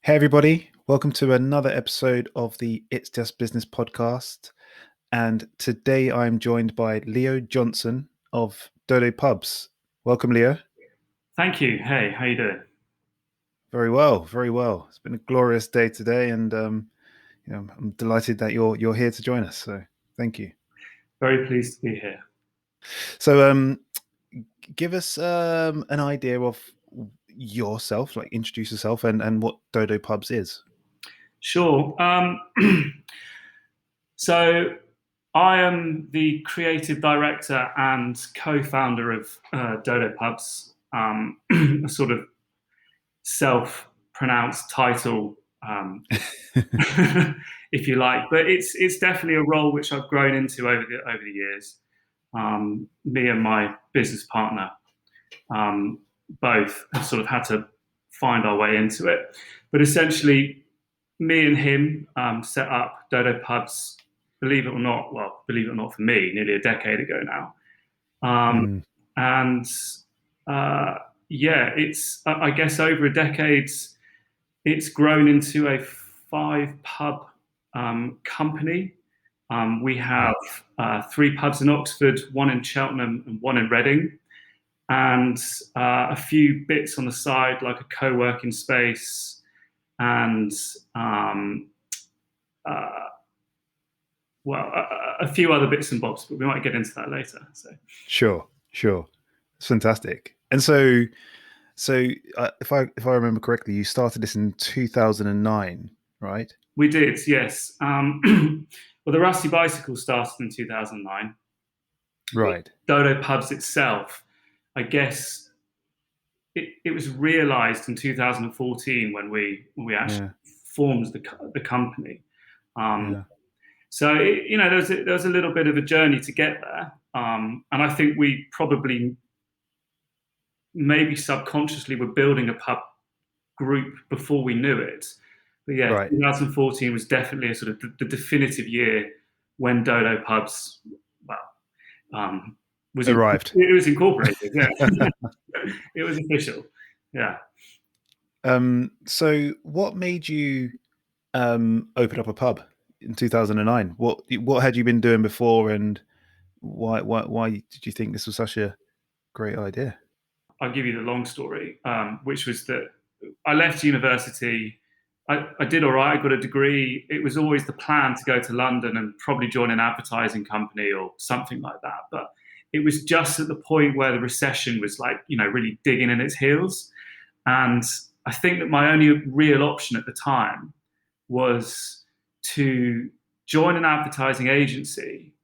Hey, everybody. Welcome to another episode of the It's Just Business podcast. And today I'm joined by Leo Johnson of Dodo Pubs. Welcome, Leo. Thank you. Hey, how you doing? Very well, very well. It's been a glorious day today, and I'm delighted that you're here to join us. So, thank you. Very pleased to be here. So, give us an idea of yourself, like introduce yourself, and what Dodo Pubs is. Sure. So I am the creative director and co-founder of Dodo Pubs, a sort of self-pronounced title, if you like, but it's definitely a role which I've grown into over the years. Me and my business partner both have sort of had to find our way into it, but essentially, me and him set up Dodo Pubs. Believe it or not, for me, nearly a decade ago now. And it's I guess over a decade, it's grown into a 5-pub company. We have 3 pubs in Oxford, 1 in Cheltenham, and 1 in Reading, and a few bits on the side, like a co-working space, and a few other bits and bobs, but we might get into that later. So Sure. It's fantastic. And so if I remember correctly, you started this in 2009, right? We did, yes. Well, the Rusty Bicycle started in 2009. Right. Dodo Pubs itself, I guess, it was realised in 2014 when we actually formed the company. So there was a little bit of a journey to get there, and I think we probably maybe subconsciously were building a pub group before we knew it. But yeah, right. 2014 was definitely a sort of the definitive year when Dodo Pubs, arrived. It was incorporated. Yeah, it was official. Yeah. So, what made you open up a pub in 2009? What had you been doing before, and why did you think this was such a great idea? I'll give you the long story, which was that I left university. I did all right. I got a degree. It was always the plan to go to London and probably join an advertising company or something like that. But it was just at the point where the recession was really digging in its heels. And I think that my only real option at the time was to join an advertising agency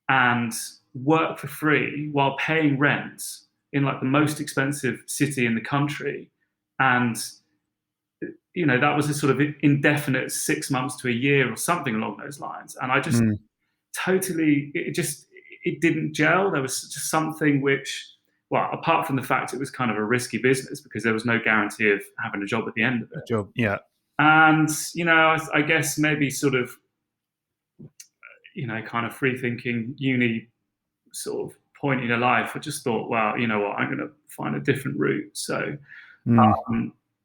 and work for free while paying rent in the most expensive city in the country. And that was a sort of indefinite 6 months to a year or something along those lines. And I just it didn't gel. There was just something which, well, apart from the fact it was kind of a risky business because there was no guarantee of having a job at the end of it. Yeah. And, I guess maybe sort of, kind of free thinking uni sort of point in your life, I just thought, well, you know what, I'm going to find a different route. So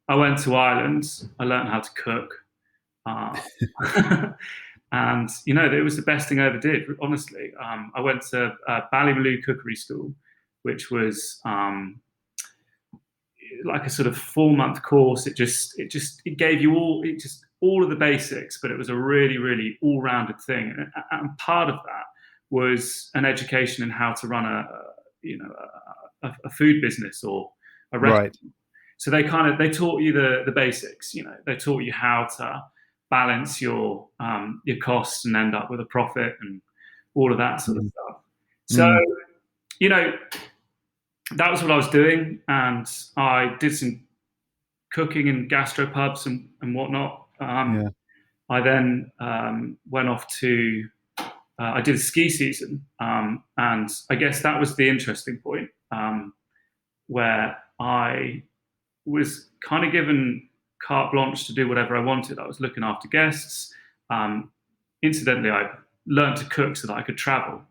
I went to Ireland. I learned how to cook. And, it was the best thing I ever did, honestly. I went to Ballymaloe Cookery School, which was like a sort of 4-month course. It gave you all of the basics, but it was a really, really all-rounded thing. And part of that was an education in how to run a food business or a restaurant. Right. So they taught you the basics. They taught you how to balance your costs and end up with a profit and all of that sort of stuff. So that was what I was doing, and I did some cooking in gastropubs and whatnot. I then went off to I did a ski season, and I guess that was the interesting point where I was kind of given carte blanche to do whatever I wanted. I was looking after guests. Incidentally, I learned to cook so that I could travel,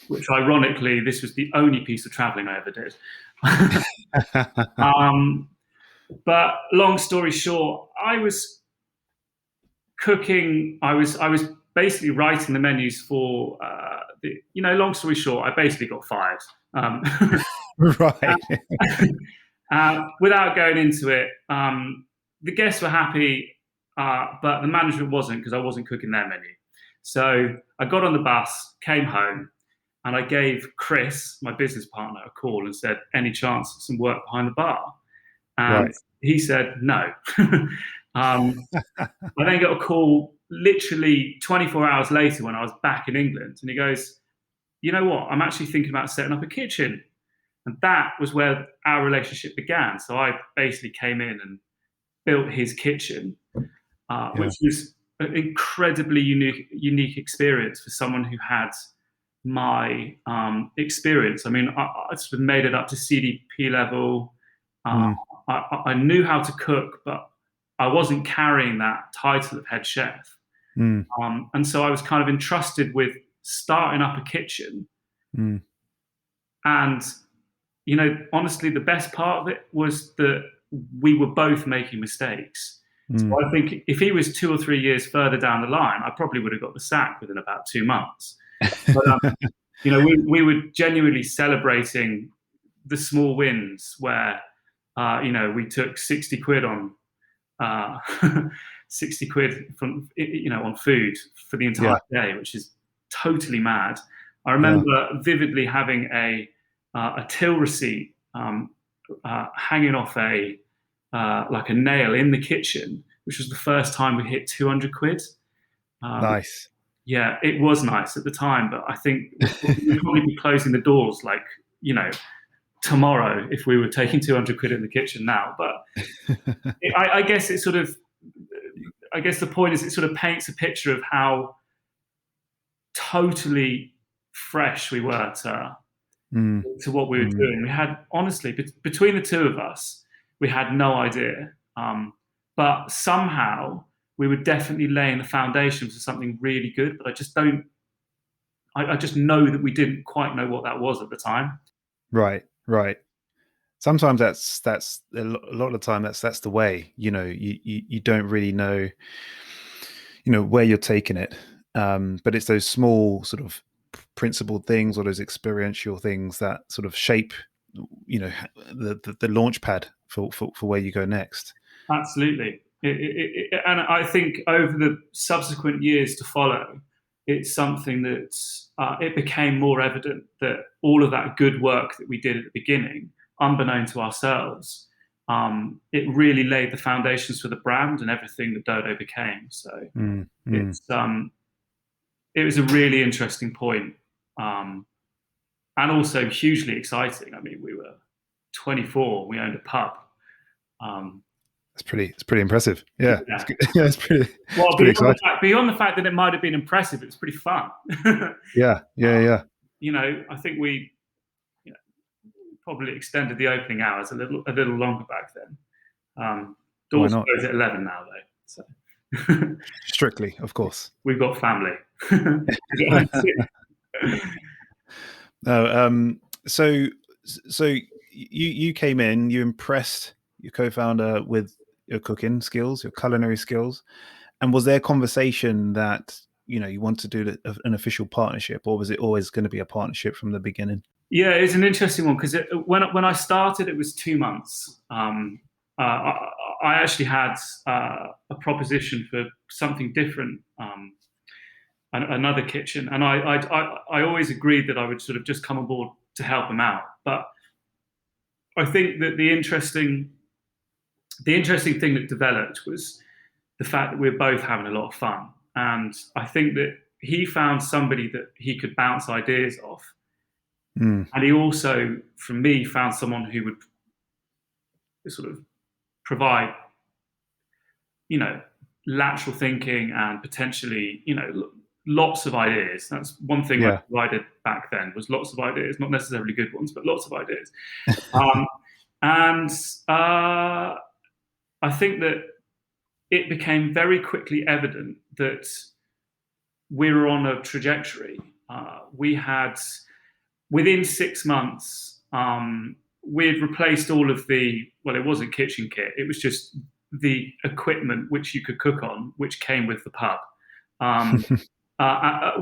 which ironically, this was the only piece of traveling I ever did. But long story short, I was cooking. I was basically writing the menus for long story short, I basically got fired. Um, Right. without going into it, the guests were happy, but the management wasn't, because I wasn't cooking their menu. So I got on the bus, came home, and I gave Chris, my business partner, a call and said, "Any chance of some work behind the bar?" And Right. he said, "No." I then got a call literally 24 hours later when I was back in England, and he goes, "You know what? I'm actually thinking about setting up a kitchen." And that was where our relationship began. So I basically came in and built his kitchen, Yeah. which was an incredibly unique experience for someone who had my experience. I mean, I sort of made it up to CDP level. Uh, Mm, I knew how to cook, but I wasn't carrying that title of head chef. mm, And so I was kind of entrusted with starting up a kitchen. mm, And, honestly, the best part of it was that we were both making mistakes. So mm. I think if he was 2 or 3 years further down the line, I probably would have got the sack within about 2 months. But, we were genuinely celebrating the small wins where, we took 60 quid on, uh, 60 quid from, on food for the entire Yeah. day, which is totally mad. I Yeah. remember vividly having a till receipt hanging off like a nail in the kitchen, which was the first time we hit 200 quid. Um, Nice. yeah, it was nice at the time, but I think we'd probably be closing the doors like, you know, tomorrow if we were taking 200 quid in the kitchen now. But I guess it sort of, I guess the point is it sort of paints a picture of how totally fresh we were Mm, to what we were mm. doing. We had, honestly, between the two of us, we had no idea. But somehow we were definitely laying the foundation for something really good. But I just don't, I just know that we didn't quite know what that was at the time. Right. Right. Sometimes that's a lot of the time that's the way. You don't really know where you're taking it. But it's those small sort of principled things or those experiential things that sort of shape you know the launch pad for where you go next. Absolutely. And I think over the subsequent years to follow, it's something that it became more evident that all of that good work that we did at the beginning, unbeknown to ourselves, it really laid the foundations for the brand and everything that Dodo became. So Mm, mm. it's it was a really interesting point, and also hugely exciting. I mean, we were 24, we owned a pub. Um, It's pretty impressive. Yeah, it's yeah, good. Yeah, it's Well, pretty exciting. beyond the fact that it might have been impressive, it was pretty fun. Yeah, yeah, yeah. I think we, probably extended the opening hours a little longer back then. Why Doors not? close at 11 now, though. So Strictly, of course. we've got family. No, so you came in, you impressed your co-founder with your cooking skills, your culinary skills, and was there conversation that you want to do an official partnership, or was it always going to be a partnership from the beginning? Yeah, it's an interesting one because when I started, it was 2 months. I actually had a proposition for something different, another kitchen, and I always agreed that I would sort of just come aboard to help him out. But I think that the interesting thing that developed was the fact that we were both having a lot of fun, and I think that he found somebody that he could bounce ideas off, Mm, and he also, from me, found someone who would sort of provide, you know, lateral thinking and potentially, lots of ideas. That's one thing I yeah. provided back then, was lots of ideas, not necessarily good ones, but lots of ideas. Um, and I think that it became very quickly evident that we were on a trajectory. We had, within 6 months, we had replaced all of the, well, it wasn't kitchen kit, it was just the equipment which you could cook on, which came with the pub. Um,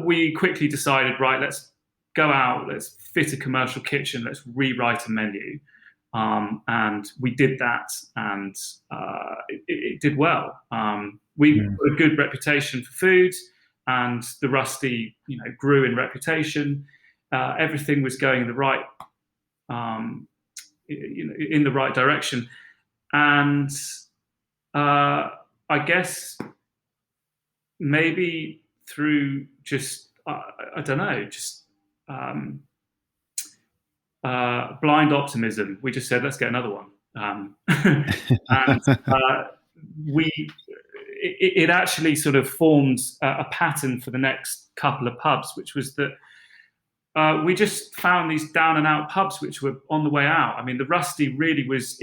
we quickly decided, right, let's go out, let's fit a commercial kitchen, let's rewrite a menu. And we did that, and it did well. We got a good reputation for food, and the Rusty, grew in reputation. Everything was going the right, in the right direction, and I guess maybe through just I don't know, just blind optimism, we just said, let's get another one. And we it actually sort of formed a pattern for the next couple of pubs, which was that we just found these down and out pubs which were on the way out. I mean, the Rusty really was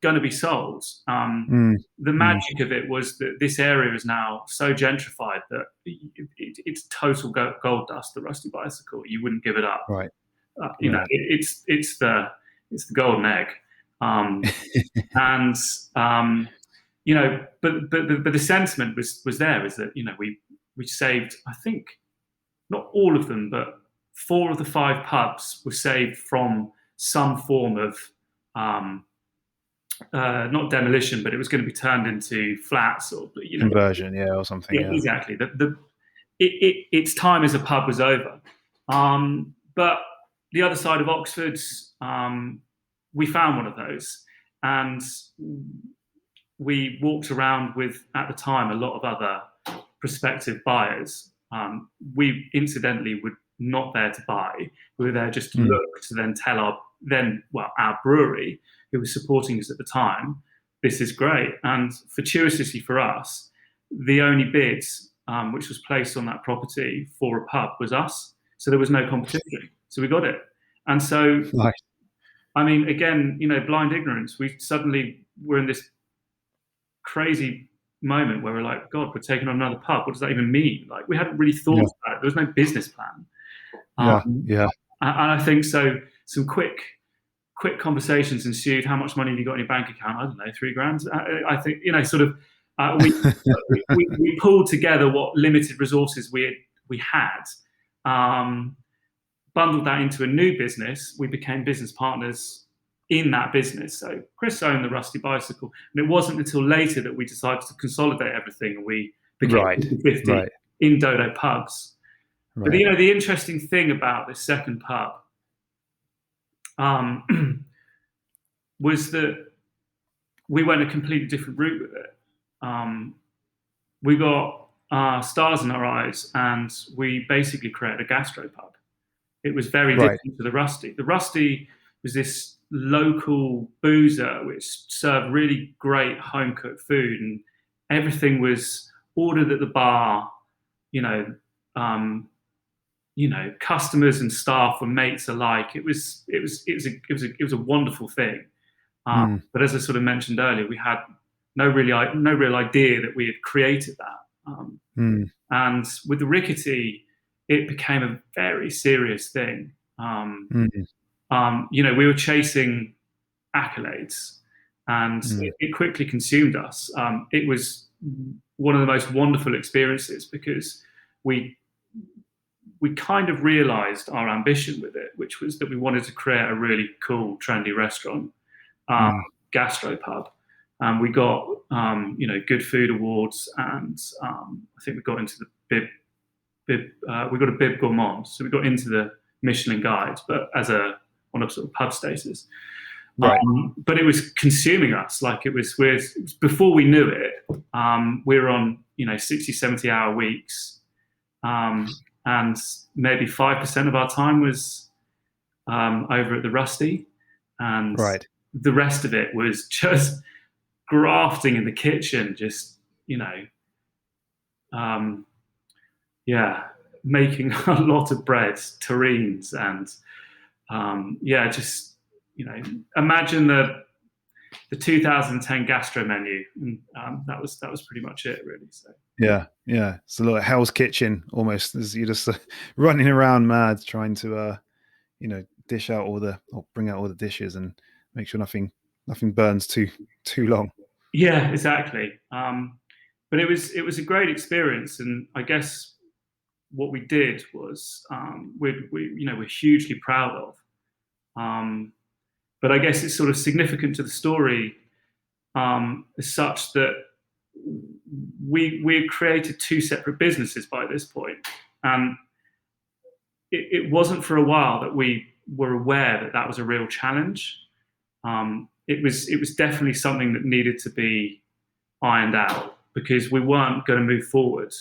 going to be sold. The magic of it was that this area is now so gentrified that it's total gold dust. The Rusty bicycle, you wouldn't give it up. Right. It's the golden egg. And but the sentiment was there, is that we saved, I think, not all of them, but 4 of the 5 pubs were saved from some form of not demolition, but it was going to be turned into flats or conversion, or something. Yeah, exactly. Its time as a pub was over. But the other side of Oxford, we found one of those, and we walked around with, at the time, a lot of other prospective buyers. We incidentally were not there to buy. We were there just to look, to then tell our brewery, who was supporting us at the time, this is great. And fortuitously for us, the only bid which was placed on that property for a pub was us. So there was no competition. So we got it. And so, nice. I mean, again, blind ignorance. We suddenly were in this crazy moment where we're like, God, we're taking on another pub. What does that even mean? Like, we hadn't really thought about it. There was no business plan. And I think so. Some quick conversations ensued. How much money have you got in your bank account? I don't know, $3,000. I think sort of. We pulled together what limited resources we had, bundled that into a new business. We became business partners in that business. So Chris owned the Rusty bicycle, and it wasn't until later that we decided to consolidate everything, and we became 50 in Dodo Pubs. But the interesting thing about this second pub was that we went a completely different route with it. We got stars in our eyes, and we basically created a gastropub. It was very different to the Rusty. The Rusty was this local boozer which served really great home cooked food, and everything was ordered at the bar. Customers and staff were mates alike. It was a wonderful thing. But as I sort of mentioned earlier, we had no real idea that we had created that. And with the Rickety, it became a very serious thing. We were chasing accolades, and it quickly consumed us. It was one of the most wonderful experiences, because we kind of realized our ambition with it, which was that we wanted to create a really cool, trendy restaurant, gastropub. We got, good food awards, and I think we got into the bib. We got a bib gourmand, so we got into the Michelin guide, but on a sort of pub status. But it was consuming us. Like it was before we knew it. We were on 60, 70-hour weeks, and maybe 5% of our time was over at the Rusty, and the rest of it was just grafting in the kitchen, just making a lot of breads, terrines, and imagine the 2010 gastro menu. That was pretty much it, really. So it's a little Hell's Kitchen almost, as you're just running around mad trying to bring out all the dishes, and make sure nothing burns too long. Yeah, exactly. But it was a great experience, and I guess what we did was we're hugely proud of. Um, but I guess it's sort of significant to the story as such that we had created two separate businesses by this point, and it wasn't for a while that we were aware that that was a real challenge. It was definitely something that needed to be ironed out because we weren't going to move forward.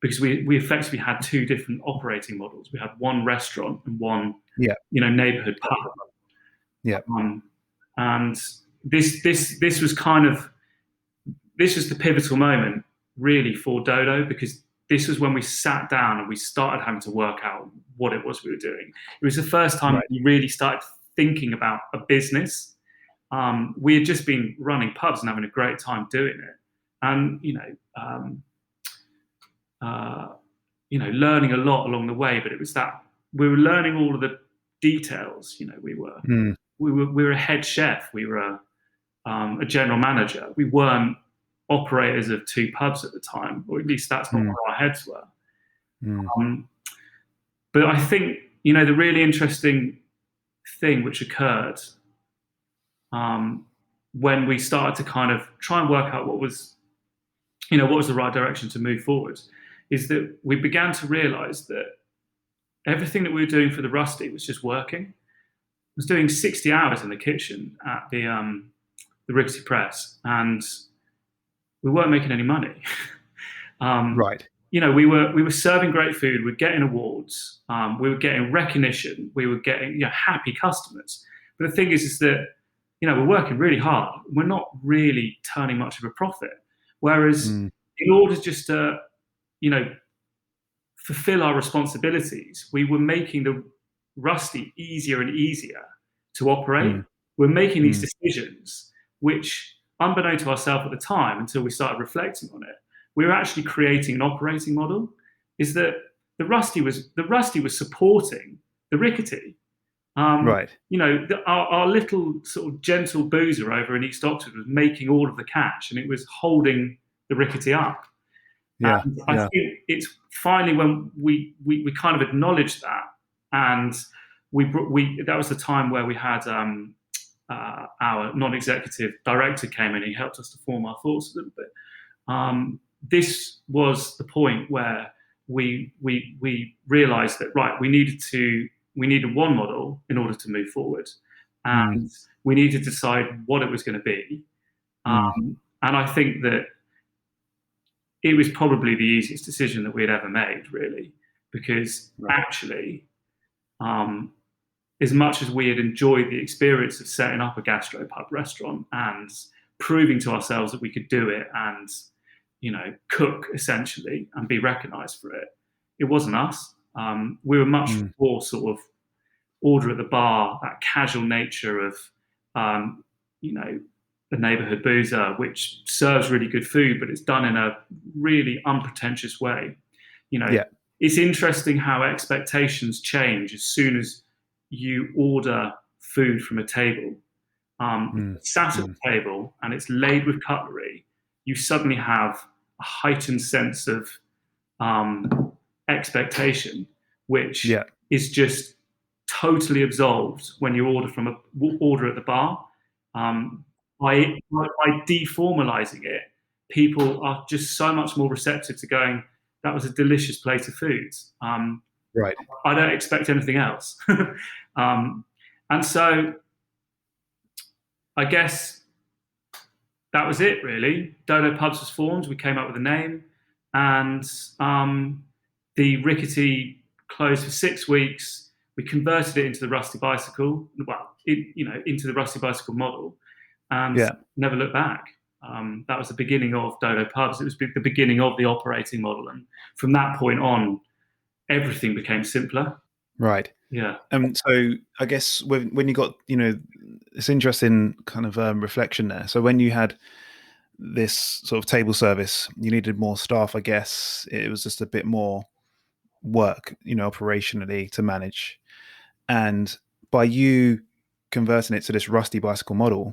Because we effectively had two different operating models. We had one restaurant and one, Yeah. neighborhood pub. Yeah. And this was the pivotal moment really for Dodo, because this was when we sat down and we started having to work out what it was we were doing. It was the first time Right. we really started thinking about a business. We had just been running pubs and having a great time doing it, and learning a lot along the way. But it was that we were learning all of the details. We were a head chef. We were a general manager. We weren't operators of two pubs at the time, or at least that's not where our heads were. But I think the really interesting thing which occurred when we started to kind of try and work out what was the right direction to move forward, is that we began to realize that everything that we were doing for the Rusty was just working. I was doing 60 hours in the kitchen at the Rickety Press, and we weren't making any money. Right. We were serving great food. We were getting awards. We were getting recognition. We were getting happy customers. But the thing is that we're working really hard. We're not really turning much of a profit. Whereas in order just to fulfill our responsibilities, we were making the Rusty easier and easier to operate. We're making these decisions which, unbeknown to ourselves at the time, until we started reflecting on it, we were actually creating an operating model. Is that the Rusty was supporting the Rickety. Right. Our little sort of gentle boozer over in East Oxford was making all of the cash, and it was holding the Rickety up. Yeah. And I think it's finally when we kind of acknowledged that, and that was the time where we had our non-executive director came in. He helped us to form our thoughts a little bit. This was the point where we realised that we needed one model in order to move forward, and we needed to decide what it was going to be. And I think that it was probably the easiest decision that we had ever made, really, because actually, as much as we had enjoyed the experience of setting up a gastropub restaurant and proving to ourselves that we could do it and cook essentially and be recognised for it, it wasn't us. We were much more sort of order at the bar, that casual nature of the neighbourhood boozer, which serves really good food, but it's done in a really unpretentious way. It's interesting how expectations change as soon as you order food from a table. Sat at the table and it's laid with cutlery, you suddenly have a heightened sense of expectation, which is just totally absolved when you order at the bar. By deformalizing it, people are just so much more receptive to going, that was a delicious plate of food. Right. I don't expect anything else. And so I guess that was it, really. Dodo Pubs was formed. We came up with a name, and the Rickety closed for 6 weeks. We converted it into the Rusty Bicycle, into the Rusty Bicycle model, and never looked back. That was the beginning of Dodo Pubs. It was the beginning of the operating model, and from that point on, everything became simpler. Right. Yeah. So I guess when you got, it's interesting kind of reflection there. So when you had this sort of table service, you needed more staff, I guess. It was just a bit more work, operationally to manage. And by you converting it to this Rusty Bicycle model,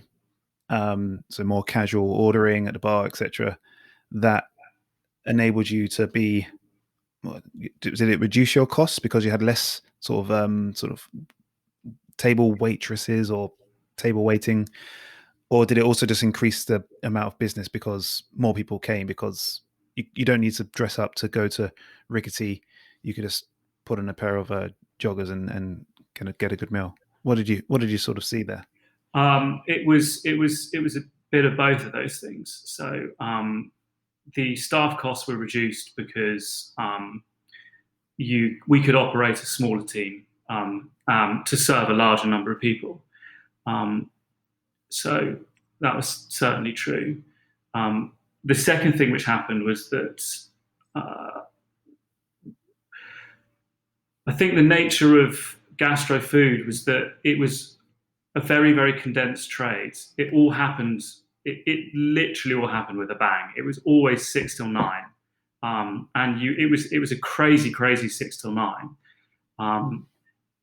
so more casual ordering at the bar, etc., that enabled you to be. Did it reduce your costs because you had less sort of table waitresses or table waiting, or did it also just increase the amount of business because more people came? Because you don't need to dress up to go to Rickety. You could just put on a pair of joggers and kind of get a good meal. What did you sort of see there? It was a bit of both of those things. So the staff costs were reduced because we could operate a smaller team to serve a larger number of people. So that was certainly true. The second thing which happened was that I think the nature of gastro food was that it was a very, very condensed trade. It all happened. It literally all happened with a bang. It was always 6 till 9, and it was a crazy, crazy 6 till 9.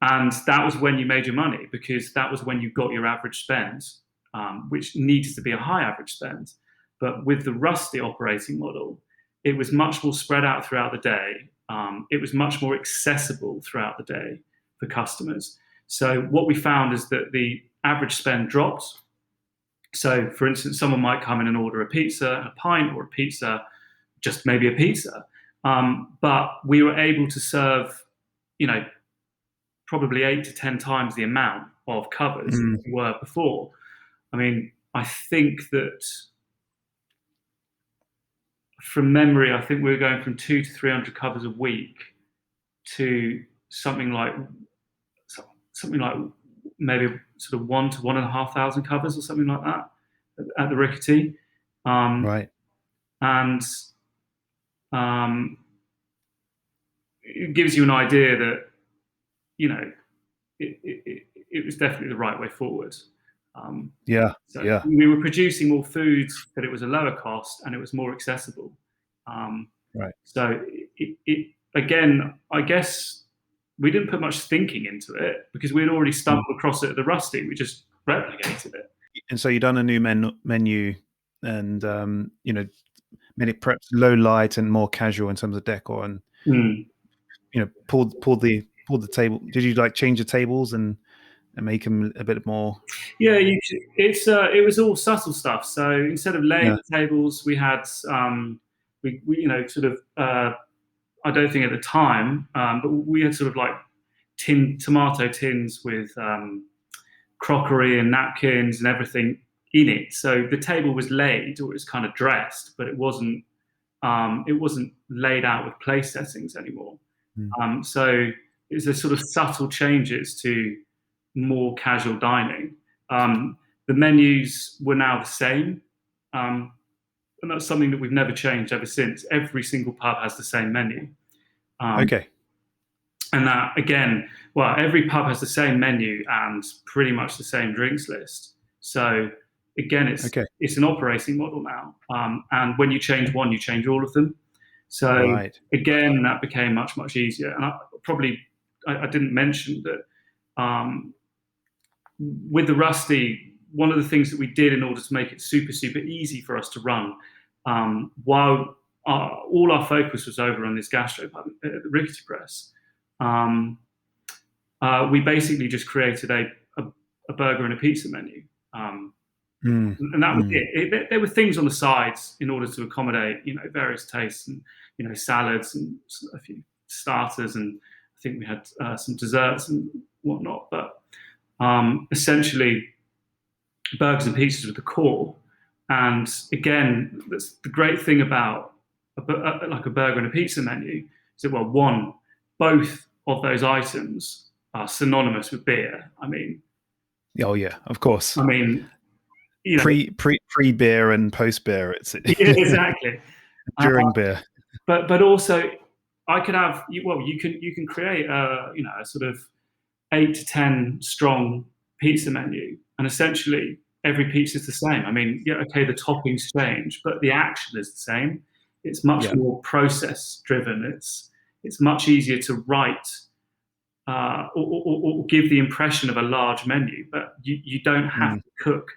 And that was when you made your money, because that was when you got your average spend, which needed to be a high average spend. But with the Rusty operating model, it was much more spread out throughout the day. It was much more accessible throughout the day for customers. So what we found is that the average spend dropped. So, for instance, someone might come in and order a pizza, a pint, or a pizza, just maybe a pizza. But we were able to serve, probably 8 to 10 times the amount of covers as we were before. I mean, I think that from memory, I think we were going from 200 to 300 covers a week to something like maybe sort of 1 to 1,500 covers or something like that at the Rickety. Right. And it gives you an idea that, it was definitely the right way forward. So we were producing more food, but it was a lower cost and it was more accessible. Right. So again, I guess we didn't put much thinking into it because we had already stumbled across it at the Rusty. We just replicated it. And so you've done a new menu, and made it perhaps low light and more casual in terms of decor, and pulled the table. Did you like change the tables and make them a bit more? Yeah, it was all subtle stuff. So instead of laying tables, we had we sort of I don't think at the time, but we had sort of like tomato tins with crockery and napkins and everything in it. So the table was laid, or it was kind of dressed, but it wasn't laid out with place settings anymore. So it was a sort of subtle changes to more casual dining. The menus were now the same, and that's something that we've never changed ever since. Every single pub has the same menu. Okay. And that, again, well, every pub has the same menu and pretty much the same drinks list. So again, it's an operating model now. And when you change one, you change all of them. So again, that became much, much easier. And I didn't mention that with the Rusty, one of the things that we did in order to make it super, super easy for us to run, while all our focus was over on this gastropub at the Rickety Press, we basically just created a burger and a pizza menu. And that was it. There were things on the sides in order to accommodate, various tastes and, salads and a few starters. And I think we had some desserts and whatnot. But essentially, burgers and pizzas were the core. And again, that's the great thing about like a burger and a pizza menu is that, well, one, both of those items are synonymous with beer. I mean, oh yeah, of course. I mean, pre beer and post beer. It's yeah, exactly. During beer, but also I could have you can create a sort of 8 to 10 strong pizza menu, and essentially every pizza is the same. I mean, yeah, okay, the toppings change, but the action is the same. It's much more process driven. It's much easier to write or give the impression of a large menu, but you don't have Mm, to cook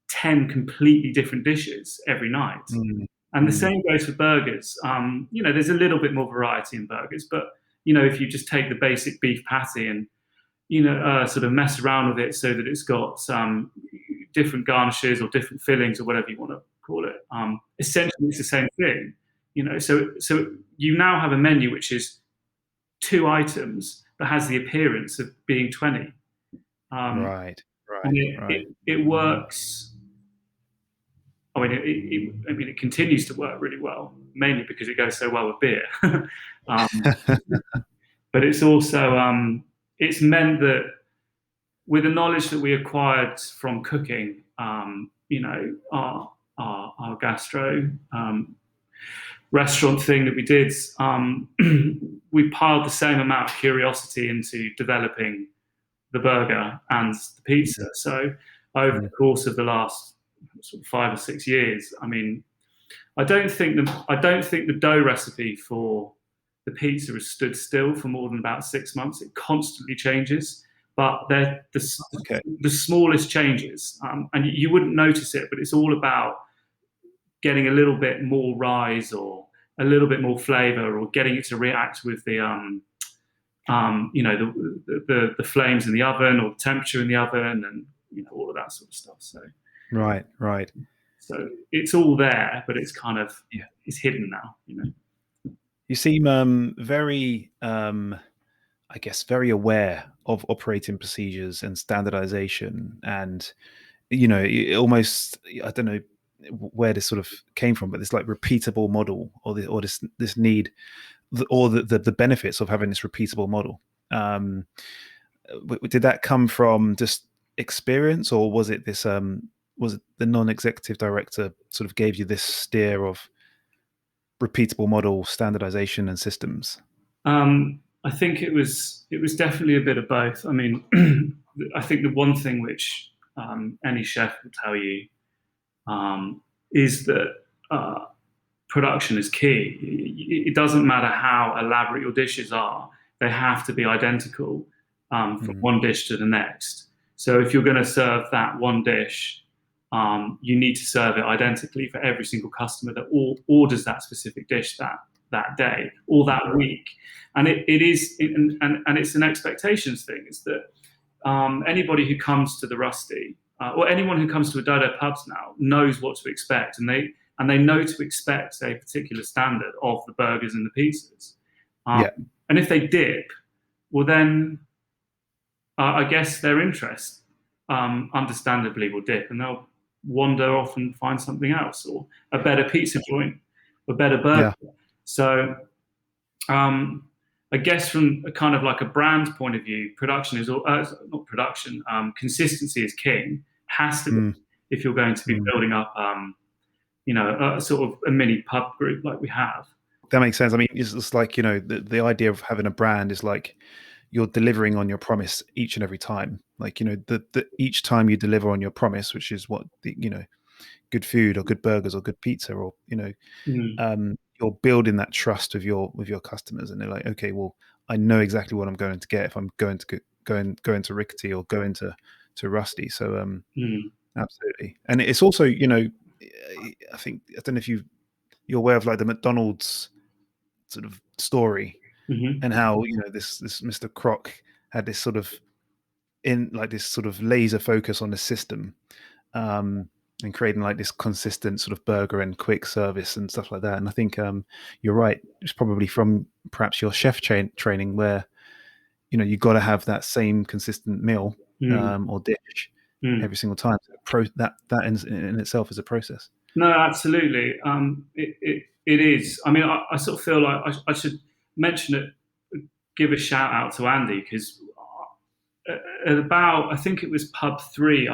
10 completely different dishes every night. mm, And the mm. same goes for burgers. There's a little bit more variety in burgers, but if you just take the basic beef patty and sort of mess around with it so that it's got some different garnishes or different fillings or whatever you want to call it. Essentially, it's the same thing. So you now have a menu which is 2 items but has the appearance of being 20. Um, Right, and right, it, right. it, it works. It continues to work really well, mainly because it goes so well with beer. um, but it's also it's meant that with the knowledge that we acquired from cooking, our gastro restaurant thing that we did, we piled the same amount of curiosity into developing the burger and the pizza. Mm, So over the mm. course of the last sort of 5 or 6 years, I don't think the dough recipe for the pizza has stood still for more than about 6 months. It constantly changes, but they're Okay. the smallest changes, and you wouldn't notice it, but it's all about getting a little bit more rise or a little bit more flavor, or getting it to react with the flames in the oven or the temperature in the oven, and all of that sort of stuff. So Right, right. so it's all there, but it's kind of Yeah. it's hidden now. You seem very, I guess, very aware of operating procedures and standardization, and almost, I don't know where this sort of came from, but this like repeatable model, or this need, or the benefits of having this repeatable model. Um, did that come from just experience, or was it this? Was it the non-executive director sort of gave you this steer of repeatable model, standardization, and systems? I think it was definitely a bit of both. I mean, I think the one thing which any chef will tell you is that production is key. It doesn't matter how elaborate your dishes are; they have to be identical from Mm, one dish to the next. So if you're going to serve that one dish, you need to serve it identically for every single customer that orders that specific dish that day or that week. And it's an expectations thing. Is that anybody who comes to the Rusty, or anyone who comes to a Dodo Pubs now, knows what to expect, and they know to expect a particular standard of the burgers and the pizzas. Um, yeah, and if they dip, well then I guess their interest, understandably, will dip, and they'll wander off and find something else, or a better pizza joint, a better burger. yeah, So um, I guess from a kind of like a brand point of view, production is not production. Consistency is king. Has to be mm, if you're going to be mm. building up, a sort of a mini pub group like we have. That makes sense. I mean, it's just like, the idea of having a brand is like you're delivering on your promise each and every time. Like, the each time you deliver on your promise, which is what good food or good burgers or good pizza, or Mm, you're building that trust with your customers, and they're like, okay, well, I know exactly what I'm going to get if I'm going to Rickety or going to Rusty. So mm, absolutely. And it's also, I think, I don't know if you're aware of like the McDonald's sort of story, mm-hmm, and how this Mr. Kroc had this sort of laser focus on the system, um, and creating like this consistent sort of burger and quick service and stuff like that. And I think you're right. It's probably from perhaps your chef training, where you got to have that same consistent meal, mm, or dish mm. every single time. That in itself is a process. No, absolutely. It is. I mean, I sort of feel like I should mention it, give a shout out to Andy, because at about, I think it was pub three,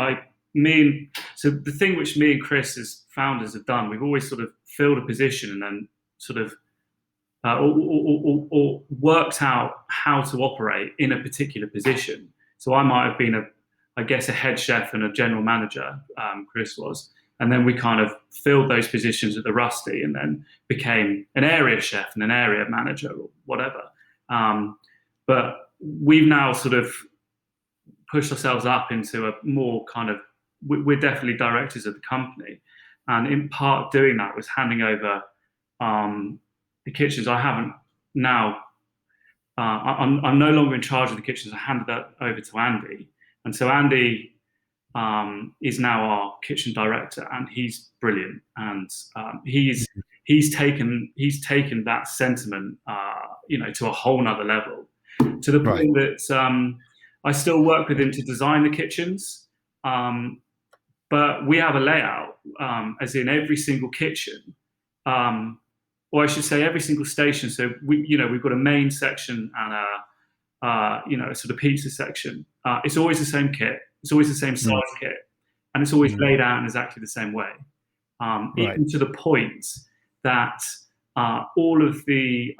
so the thing which me and Chris as founders have done, we've always sort of filled a position and then sort of or worked out how to operate in a particular position. So I might have been I guess, a head chef and a general manager. Chris was, and then we kind of filled those positions at the Rusty, and then became an area chef and an area manager or whatever. But we've now sort of pushed ourselves up into a more kind of, we're definitely directors of the company. And in part doing that was handing over the kitchens. I haven't now, I'm no longer in charge of the kitchens. I handed that over to Andy. And so Andy is now our kitchen director, and he's brilliant. And he's taken that sentiment, to a whole nother level, to the point that I still work with him to design the kitchens, but we have a layout, as in every single kitchen, or I should say every single station. So we've got a main section and a sort of pizza section. It's always the same kit. It's always the same size kit, and it's always laid out in exactly the same way. Even to the point that all of the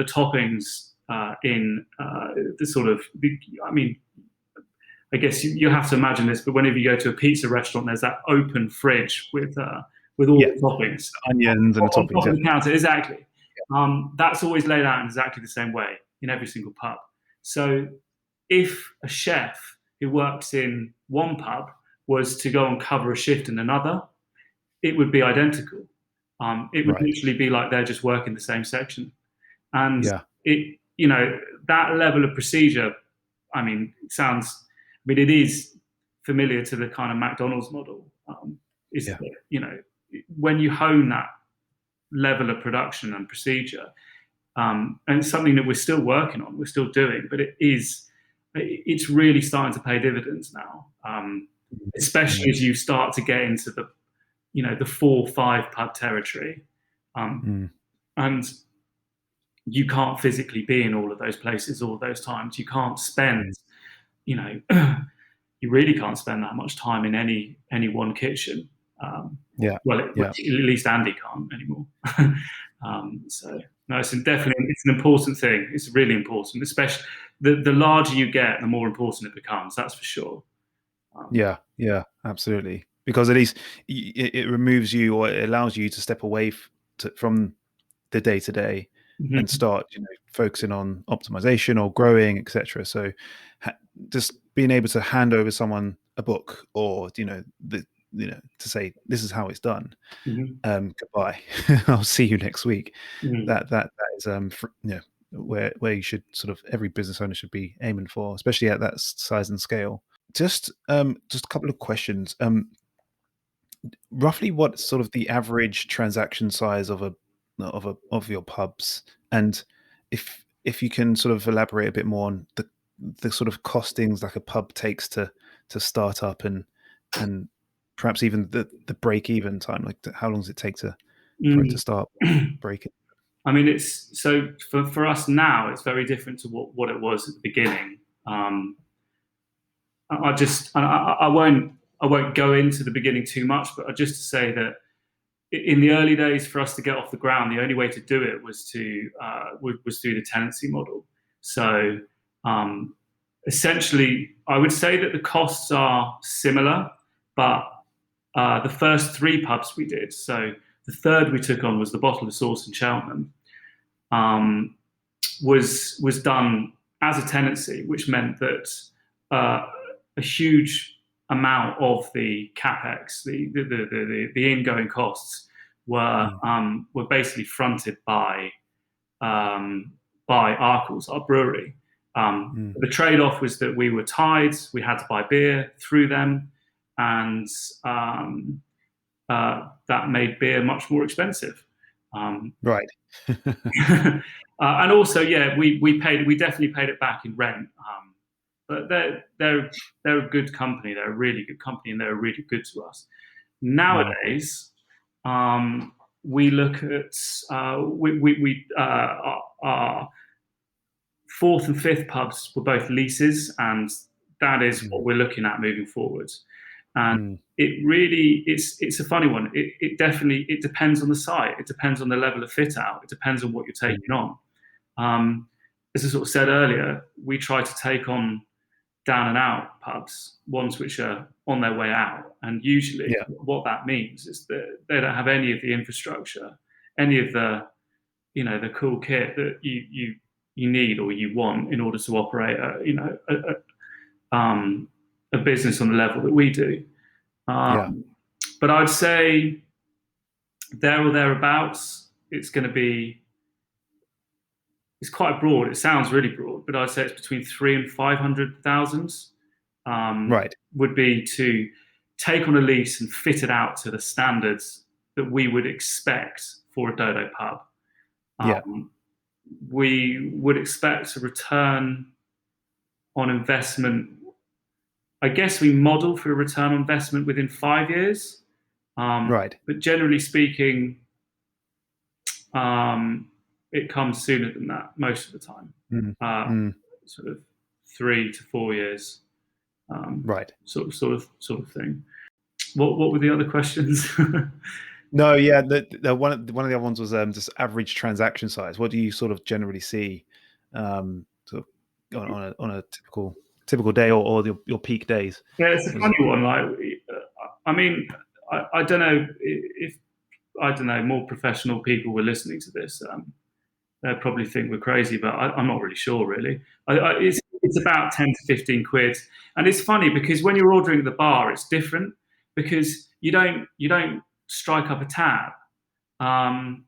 toppings in the sort of, I guess you have to imagine this, but whenever you go to a pizza restaurant, there's that open fridge with all the toppings, onions and the toppings. On top of the counter, exactly. That's always laid out in exactly the same way in every single pub. So if a chef who works in one pub was to go and cover a shift in another, it would be identical. It would literally be like they're just working the same section. And that level of procedure, it is familiar to the kind of McDonald's model. When you hone that level of production and procedure, and it's something that we're still working on, we're still doing, but it's really starting to pay dividends now, especially as you start to get into the 4-5 pub territory, and you can't physically be in all of those places all of those times. You can't spend, you really can't spend that much time in any one kitchen. At least Andy can't anymore. So no, it's an important thing. It's really important, especially the larger you get, the more important it becomes. That's for sure. Yeah, absolutely. Because at least it removes you, or it allows you to step away from the day to day and start, focusing on optimization or growing, etc. So just being able to hand over someone a book, or to say this is how it's done. Goodbye. I'll see you next week. That is where you should sort of, every business owner should be aiming for, especially at that size and scale. Just a couple of questions. Roughly, what sort of the average transaction size of your pubs, and if you can sort of elaborate a bit more on the sort of costings like a pub takes to start up, and perhaps even the break even time, like how long does it take for it to start breaking? It's so for us now, it's very different to what it was at the beginning. I won't go into the beginning too much, but just to say that in the early days, for us to get off the ground, the only way to do it was through the tenancy model. So essentially, I would say that the costs are similar, but the first 3 pubs we did, so the third we took on was the Bottle of Sauce in Cheltenham, was done as a tenancy, which meant that a huge amount of the capex, the ingoing costs, were basically fronted by Arkles, our brewery. The trade-off was that we were tied. We had to buy beer through them, and that made beer much more expensive. Right. And also, we definitely paid it back in rent. But they're a good company. They're a really good company, and they're really good to us. Nowadays, we look at our 4th and 5th pubs were both leases, and that is what we're looking at moving forward. And it's a funny one. It definitely depends on the site. It depends on the level of fit out. It depends on what you're taking on. As I sort of said earlier, we try to take on down and out pubs, ones which are on their way out. And usually what that means is that they don't have any of the infrastructure, any of the, the cool kit that you you need or you want in order to operate a business on the level that we do. Yeah. But I'd say there or thereabouts, it's quite broad. It sounds really broad, but I'd say it's between 300 and 500,000 Right. would be to take on a lease and fit it out to the standards that we would expect for a Dodo pub. Yeah. We would expect a return on investment. I guess we model for a return on investment within 5 years. Right. But generally speaking, it comes sooner than that most of the time. Mm. Uh, Mm. sort of 3 to 4 years, Right. sort of thing. What were the other questions? No, yeah. The one of the other ones was just average transaction size. What do you sort of generally see, sort of on a typical day, or your peak days? Yeah, it's a funny one. Like, I mean, I don't know if more professional people were listening to this. They'd probably think we're crazy, but I'm not really sure. Really, it's about 10 to 15 quid, and it's funny because when you're ordering at the bar, it's different because you don't strike up a tab. Mm.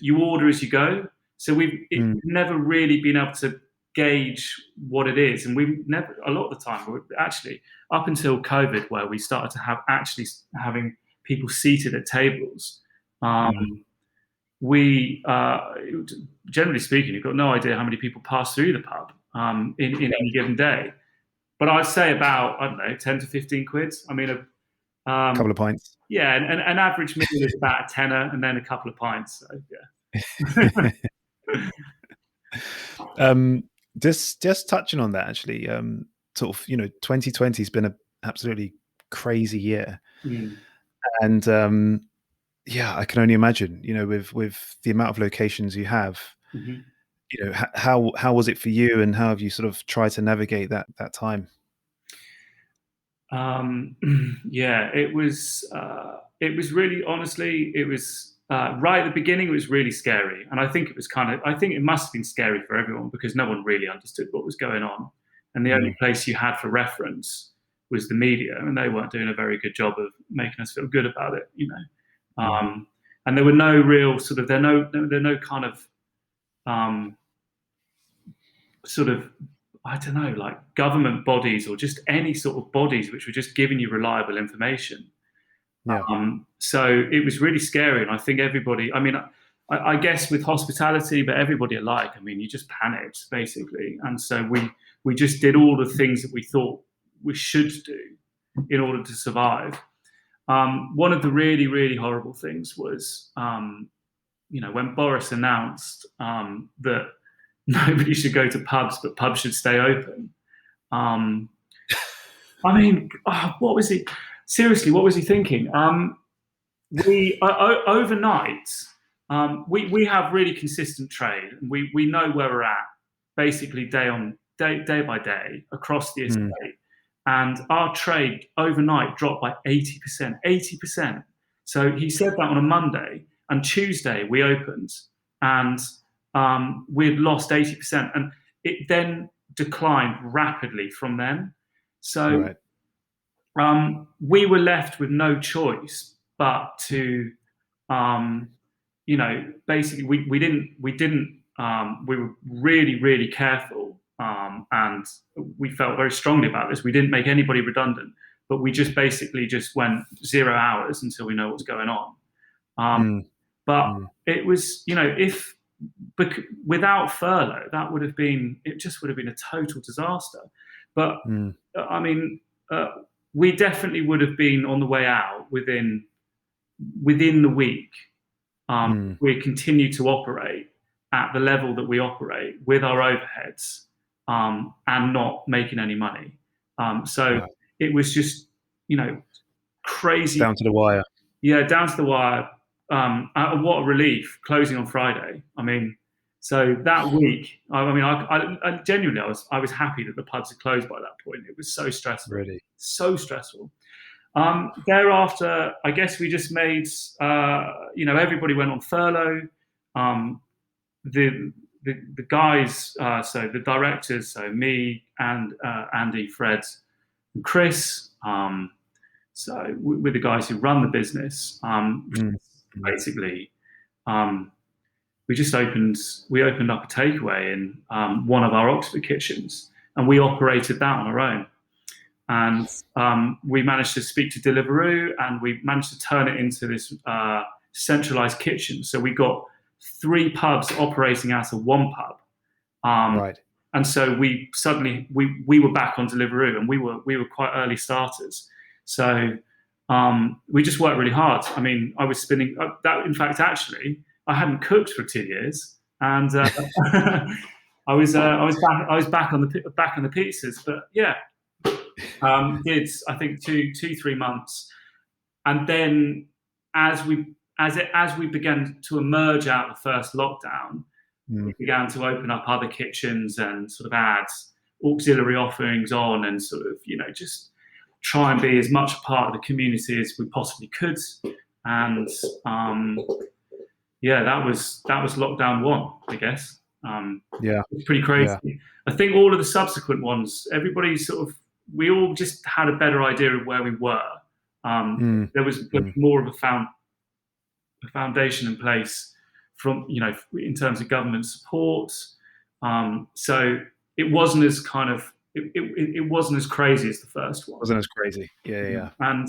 You order as you go. So we've Mm. never really been able to gauge what it is, and we've never a lot of the time actually up until COVID, where we started to have actually having people seated at tables. Mm. We generally speaking, you've got no idea how many people pass through the pub in any given day. But I'd say about, I don't know, 10 to 15 quid. I mean, Couple of pints. yeah, and an average meal is about a tenner and then a couple of pints. So yeah. Just touching on that, actually, sort of, 2020 has been a absolutely crazy year, Mm. and yeah, I can only imagine, with the amount of locations you have, Mhm. how was it for you, and how have you sort of tried to navigate that time? Yeah, it was really, honestly, it was right at the beginning. It was really scary, and I think I think it must have been scary for everyone because no one really understood what was going on, and the only Mm. place you had for reference was the media, and they weren't doing a very good job of making us feel good about it, Mm. And there were no real sort of there are no kind of um, sort of, I don't know, like government bodies or just any sort of bodies which were just giving you reliable information. Yeah. So it was really scary, and I think everybody. I mean, I guess with hospitality, but everybody alike. I mean, you just panicked basically, and so we just did all the things that we thought we should do in order to survive. One of the really really horrible things was, when Boris announced that nobody should go to pubs, but pubs should stay open. Um, I mean, what was he? Seriously, what was he thinking? We overnight, we have really consistent trade, and we know where we're at, basically day by day across the Mm. estate, and our trade overnight dropped by 80%. 80%. So he said that on a Monday, and Tuesday we opened, and we'd lost 80%, and it then declined rapidly from then. So Right. we were left with no choice but to, basically we were really, really careful. And we felt very strongly about this. We didn't make anybody redundant, but we just basically just went 0 hours until we know what's going on. Mm. But Mm. it was, if without furlough, it just would have been a total disaster. But Mm. I mean, we definitely would have been on the way out within the week. Mm. We continue to operate at the level that we operate with our overheads, and not making any money. So Wow. it was just, crazy. Down to the wire. Yeah, down to the wire. What a relief closing on Friday. I mean, so that week, I genuinely, I was happy that the pubs had closed by that point. It was so stressful, Really. so stressful. Thereafter, I guess we just made, everybody went on furlough. The the guys, so the directors, so me and Andy, Fred, and Chris. So we're the guys who run the business. Basically, we opened up a takeaway in one of our Oxford kitchens, and we operated that on our own. And we managed to speak to Deliveroo, and we managed to turn it into this centralized kitchen. So we got 3 pubs operating out of 1 pub. Right. And so we suddenly we were back on Deliveroo, and we were quite early starters. So we just worked really hard. I mean, I was spinning that. In fact, actually, I hadn't cooked for 2 years, and I was back on the pizzas. But yeah, did I think 3 months, and then as we began to emerge out of the first lockdown, we began to open up other kitchens and sort of add auxiliary offerings on, and sort of just try and be as much a part of the community as we possibly could. And yeah, that was lockdown 1, I guess. It's pretty crazy. Yeah. I think all of the subsequent ones, everybody we all just had a better idea of where we were. There was more of a foundation in place from, in terms of government support. So it wasn't as it wasn't as crazy as the first one. It wasn't as crazy. Yeah. And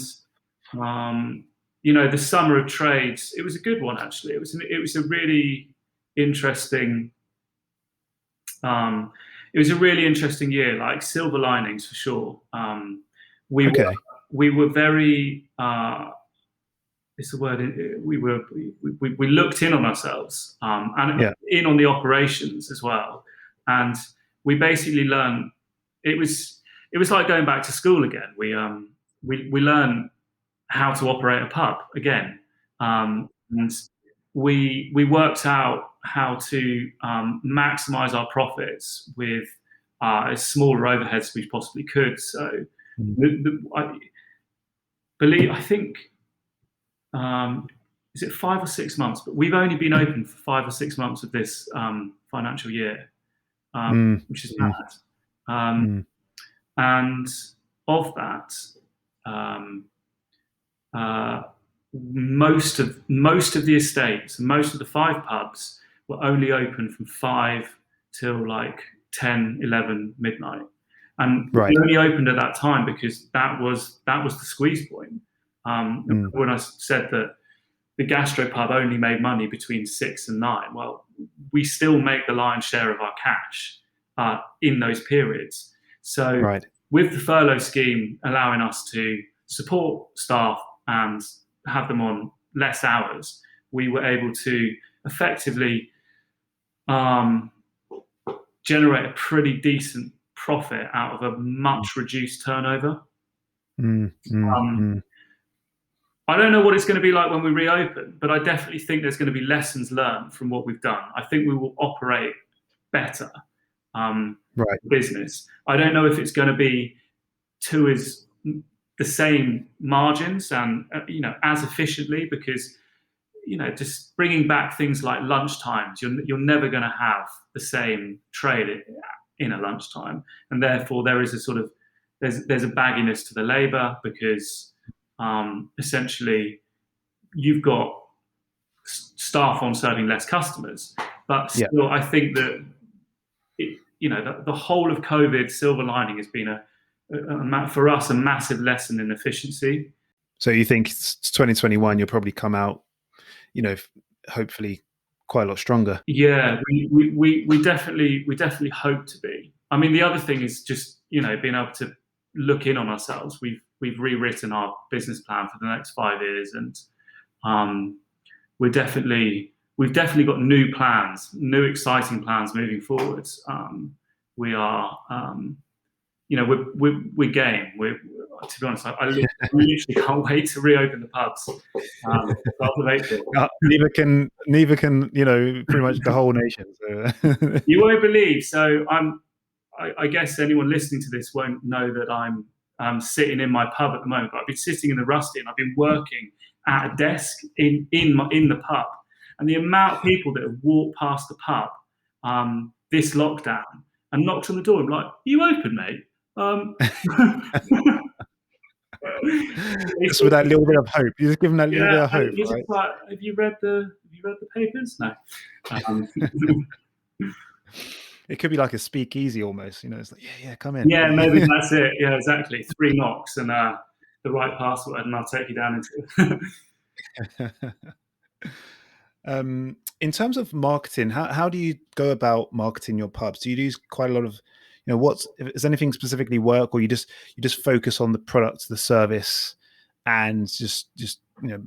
the summer of trades, it was a good one actually. It was a really interesting. It was a really interesting year, like silver linings for sure. We were very. It's the word. We looked in on ourselves and in on the operations as well, and we basically learned. It was like going back to school again. We learned how to operate a pub again, and we worked out how to maximize our profits with as smaller overheads as we possibly could. So I think. Is it 5 or 6 months? But we've only been open for 5 or 6 months of this financial year, which is mad. And of that, most of the estates, most of the 5 pubs were only open from 5 till like 10, 11 midnight. And we only opened at that time because that was the squeeze point. When I said that the gastropub only made money between 6 and 9, well, we still make the lion's share of our cash in those periods. So with the furlough scheme allowing us to support staff and have them on less hours, we were able to effectively generate a pretty decent profit out of a much reduced turnover. I don't know what it's going to be like when we reopen, but I definitely think there's going to be lessons learned from what we've done. I think we will operate better business. I don't know if it's going to be the same margins and as efficiently, because just bringing back things like lunch times, you're never going to have the same trade in a lunchtime, and therefore there is a sort of there's a bagginess to the labour, because essentially you've got staff on serving less customers, but still I think that the whole of COVID silver lining has been for us a massive lesson in efficiency. So you think 2021 you'll probably come out hopefully quite a lot stronger? Yeah, we definitely hope to be. I mean, the other thing is just being able to look in on ourselves. We've rewritten our business plan for the next 5 years, and we've definitely got new plans, new exciting plans moving forwards. We are, we're game. To be honest, I literally can't wait to reopen the pubs. Neither can pretty much the whole nation. So. You won't believe. So I guess anyone listening to this won't know that I'm sitting in my pub at the moment, but I've been sitting in the Rusty and I've been working at a desk in the pub, and the amount of people that have walked past the pub this lockdown and knocked on the door. I'm like, "You open, mate?" Um, Just with that little bit of hope. You just give them that little yeah, bit of and hope, you're just right? like, have you read the papers? No. Um, It could be like a speakeasy almost. It's like, yeah, yeah, come in. yeah, maybe that's it. Yeah, exactly. 3 knocks and the right password, and I'll take you down into. In terms of marketing, how do you go about marketing your pubs? Do you do quite a lot of, what's is anything specifically work, or you just focus on the product, the service, and just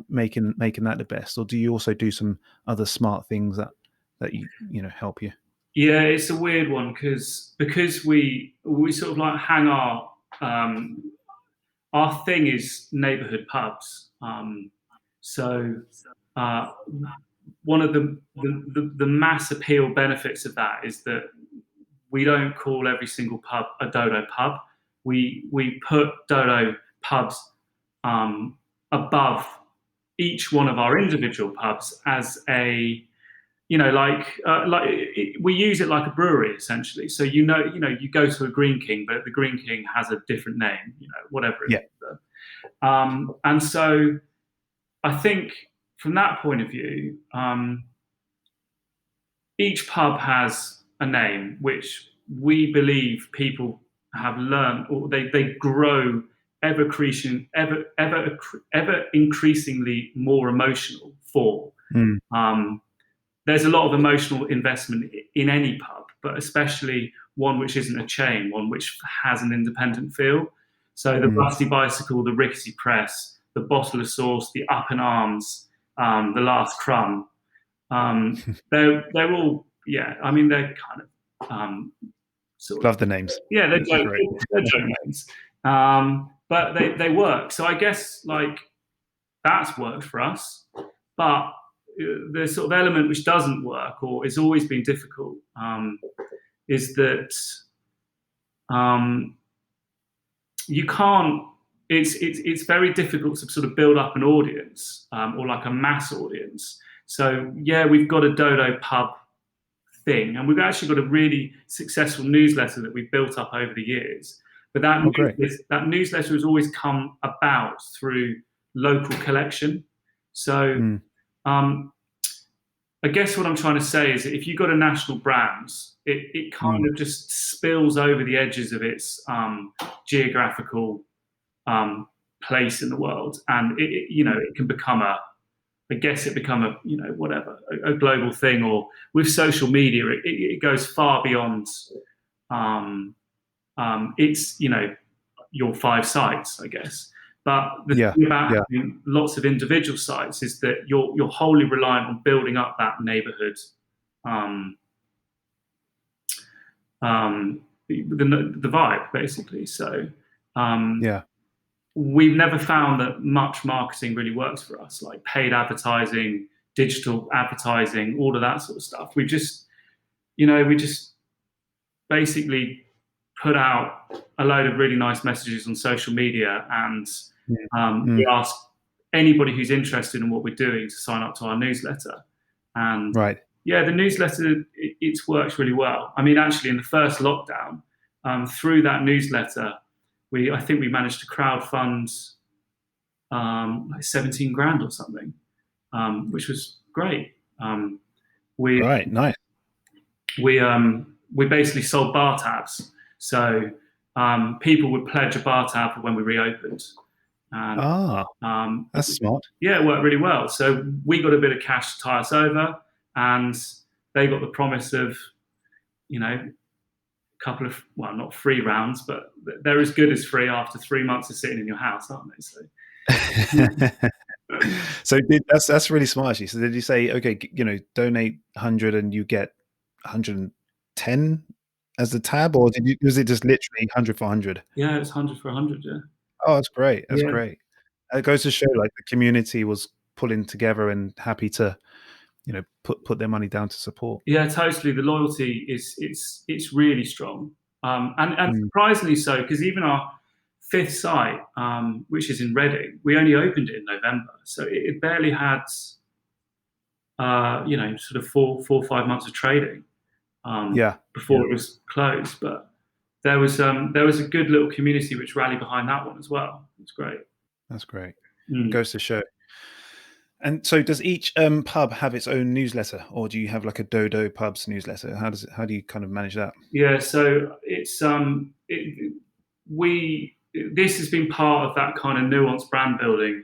making that the best, or do you also do some other smart things that help you? Yeah, it's a weird one because we sort of like hang our thing is neighbourhood pubs. So uh, one of the mass appeal benefits of that is that we don't call every single pub a Dodo pub. We put Dodo pubs um, above each one of our individual pubs as a we use it like a brewery essentially. So you go to a Green King, but the Green King has a different name, whatever it Yeah. is. And so I think from that point of view, each pub has a name which we believe people have learned, or they grow ever increasingly more emotional for. Mm, Um, there's a lot of emotional investment in any pub, but especially one which isn't a chain, one which has an independent feel. So the mm. Rusty Bicycle, the Rickety Press, the Bottle of Sauce, the Up in Arms, the Last Crumb. They're all, yeah. I mean, they're kind of sort of, Love the names. yeah, they're They're joke, great. they're joke names, but they work. So I guess like that's worked for us, but the sort of element which doesn't work or has always been difficult is that um, you can't. It's very difficult to sort of build up an audience or like a mass audience. So yeah, we've got a Dodo Pub thing, and we've actually got a really successful newsletter that we've built up over the years. But Oh, great. that newsletter has always come about through local collection. So Mm, um, I guess what I'm trying to say is that if you've got a national brand, it kind mm, of just spills over the edges of its geographical place in the world, and it can become I guess it become whatever, a global thing, or with social media, it goes far beyond um, it's your 5 sites, I guess. But the yeah, thing about yeah. having lots of individual sites is that you're wholly reliant on building up that neighbourhood, um, the vibe basically. So Yeah. we've never found that much marketing really works for us, like paid advertising, digital advertising, all of that sort of stuff. We just basically put out a load of really nice messages on social media, and Mm, we mm. ask anybody who's interested in what we're doing to sign up to our newsletter. And Right. yeah, the newsletter, it's worked really well. I mean, actually, in the first lockdown, through that newsletter, I think we managed to crowdfund like 17 grand or something, which was great. We Right. Nice. we basically sold bar tabs. So people would pledge a bar tab when we reopened, and Ah, that's smart. yeah, it worked really well. So we got a bit of cash to tie us over, and they got the promise of a couple of, well, not free rounds, but they're as good as free after 3 months of sitting in your house, aren't they? So So that's really smart actually. So did you say, okay, donate 100 and you get 110 as the tab, or was it just literally 100 for 100? yeah, it's 100 for 100. Yeah, Oh, that's great. That's yeah, great. It goes to show like the community was pulling together and happy to, put their money down to support. yeah. Totally, the loyalty is it's really strong, and Mm, surprisingly so, because even our fifth site, which is in Reading, we only opened it in November, so it barely had sort of 4 or 5 months of trading. Yeah. before it was closed. But there was a good little community which rallied behind that one as well. It's great. That's great. Mm. Goes to show. And so, does each pub have its own newsletter, or do you have like a Dodo Pubs newsletter? How do you kind of manage that? Yeah, so it's we this has been part of that kind of nuanced brand building,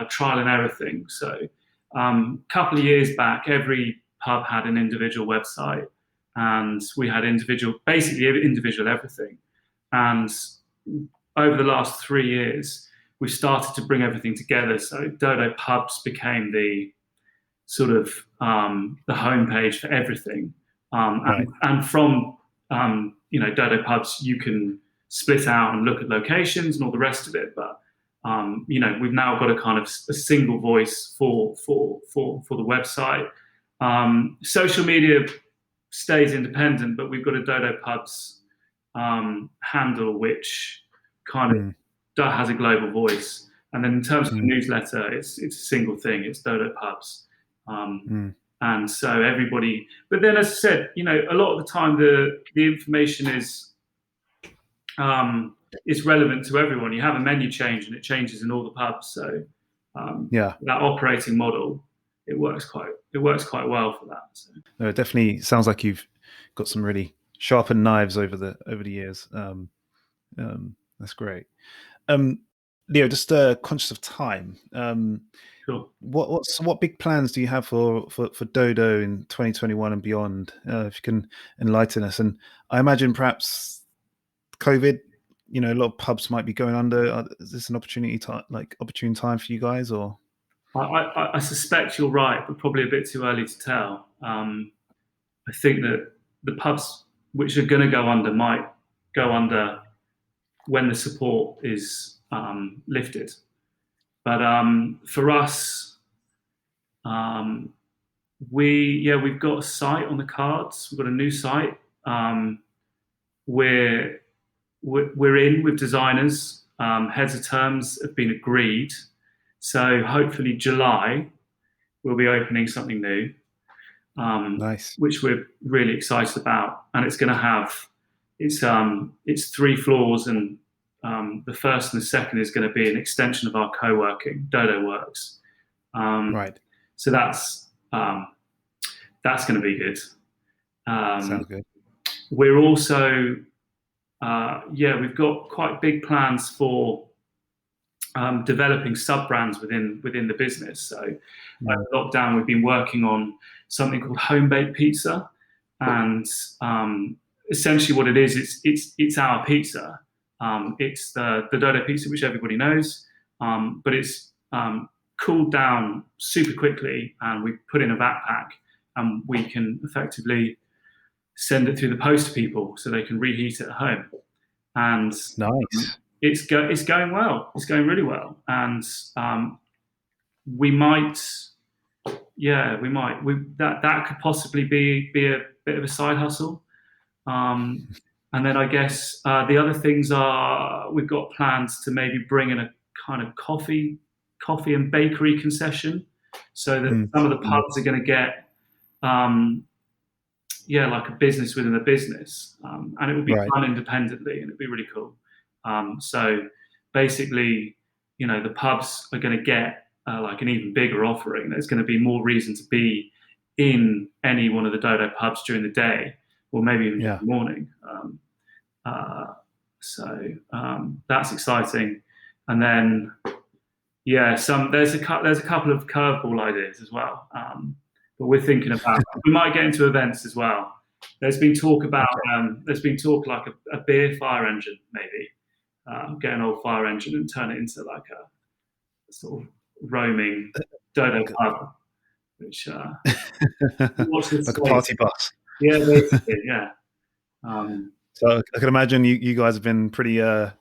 trial and error thing. So a couple of years back, every pub had an individual website, and we had basically individual everything. And over the last 3 years, we started to bring everything together. So Dodo Pubs became the sort of the homepage for everything. Right. And from Dodo Pubs, you can split out and look at locations and all the rest of it. But we've now got a kind of a single voice for the website. Social media stays independent, but we've got a Dodo Pubs handle which kind of has a global voice. And then in terms of the newsletter, it's a single thing. It's Dodo Pubs. And so everybody, but then as I said, a lot of the time the information is relevant to everyone. You have a menu change and it changes in all the pubs. So that operating model, it works quite well for that. So. No, it definitely sounds like you've got some really sharpened knives over the years. That's great. Leo, just conscious of time. Sure. What big plans do you have for Dodo in 2021 and beyond? If you can enlighten us. And I imagine perhaps COVID, a lot of pubs might be going under. Is this an opportune time for you guys, or? I suspect you're right, but probably a bit too early to tell. I think that the pubs which are going to go under might go under when the support is lifted. But for us, we've got a site on the cards. We've got a new site. We're in with designers. Heads of terms have been agreed. So hopefully July, we'll be opening something new. Nice. Which we're really excited about. And it's going to have, it's 3 floors, and the first and the second is going to be an extension of our co-working, Dodo Works. Right. So that's going to be good. Sounds good. We're also, we've got quite big plans for developing sub-brands within the business. So over lockdown, we've been working on something called home-baked pizza. And essentially what it is, it's our pizza. It's the Dodo pizza, which everybody knows, but it's cooled down super quickly, and we put in a backpack, and we can effectively send it through the post to people so they can reheat it at home. And nice. It's going well. It's going really well, and we might. That could possibly be a bit of a side hustle. And then I guess the other things are, we've got plans to maybe bring in a kind of coffee and bakery concession, so that some of the pubs are going to get, like a business within a business, and it will be run independently, and it'd be really cool. So basically, the pubs are going to get like an even bigger offering. There's going to be more reason to be in any one of the Dodo pubs during the day, or maybe even in the morning. So that's exciting. And then, there's a couple of curveball ideas as well. But we're thinking about, we might get into events as well. There's been talk about, like a beer fire engine, maybe. Get an old fire engine and turn it into like a sort of roaming Dodo pub, which like a party bus. Yeah, basically, yeah. So I can imagine you guys have been pretty I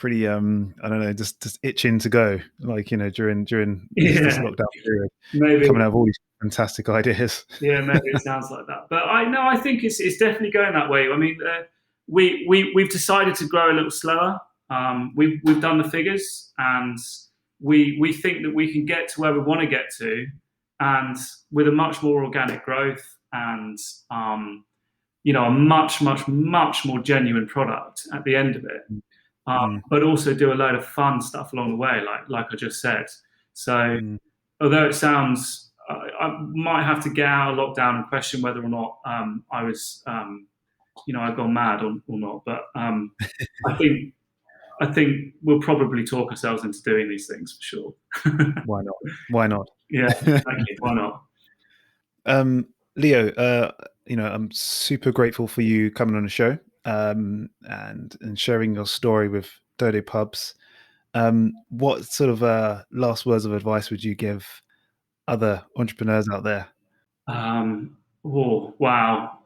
don't know, just itching to go, like, during this lockdown period, maybe coming out of all these fantastic ideas. Yeah, maybe it sounds like that, but I think it's definitely going that way. I mean, we've decided to grow a little slower. We've done the figures, and we think that we can get to where we want to get to, and with a much more organic growth, and a much, much, much more genuine product at the end of it, Mm, but also do a load of fun stuff along the way, like I just said. So mm. although it sounds, I might have to get out of lockdown and question whether or not I was, I've gone mad or not. But I think we'll probably talk ourselves into doing these things for sure. Why not? Why not? Yeah, exactly. Why not? Leo, I'm super grateful for you coming on the show, and sharing your story with Dodo Pubs. What sort of last words of advice would you give other entrepreneurs out there? Oh, wow.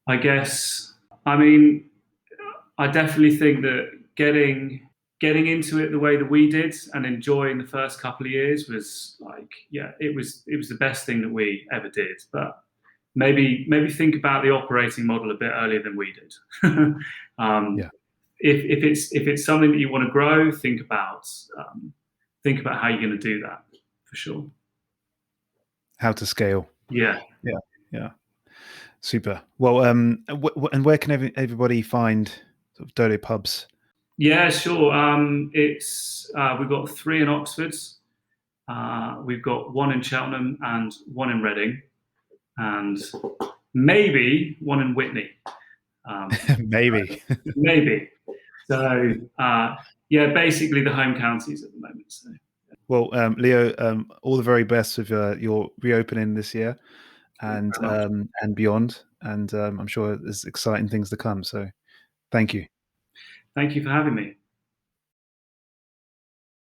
I guess, I mean, I definitely think that getting into it the way that we did and enjoying the first couple of years was like, yeah, it was the best thing that we ever did. But maybe think about the operating model a bit earlier than we did. um, Yeah, if it's something that you want to grow, think about how you're going to do that for sure. how to scale. Yeah. Yeah, yeah, super. Well, and where can everybody find sort of Dodo Pubs? Yeah, sure. It's we've got three in Oxford. We've got one in Cheltenham and one in Reading, and maybe one in Whitney. Um, Maybe. maybe. So yeah, basically the home counties at the moment. So Well, Leo, all the very best with your reopening this year thank you and very much. and beyond. And I'm sure there's exciting things to come. So thank you. Thank you for having me.